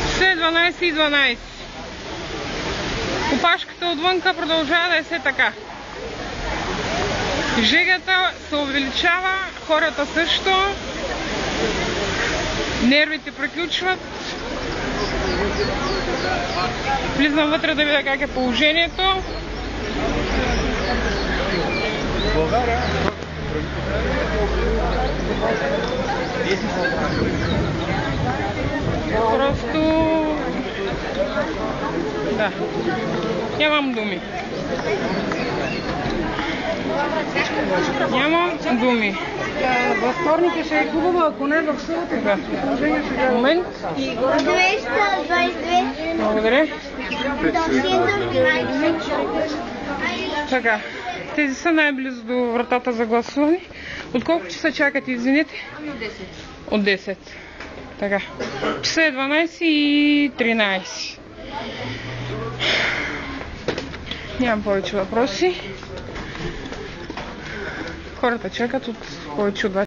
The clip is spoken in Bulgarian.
Все 12 и 12. Опашката отвънка продължава да е все така. Жегата се увеличава, хората също. Нервите приключват. Влизам вътре да видя как е положението. Просто... да. Нямам думи. Нямам думи. Във вторник ще е хубаво, ако не в събота. Да. Момент. 222. Благодаря. Така. Тези са най-близо до вратата за гласуване. От колко часа чакате, извините? От 10. Така. Часа е 12 и 13. Нямам повече въпроси. Хората чакат от повече от 2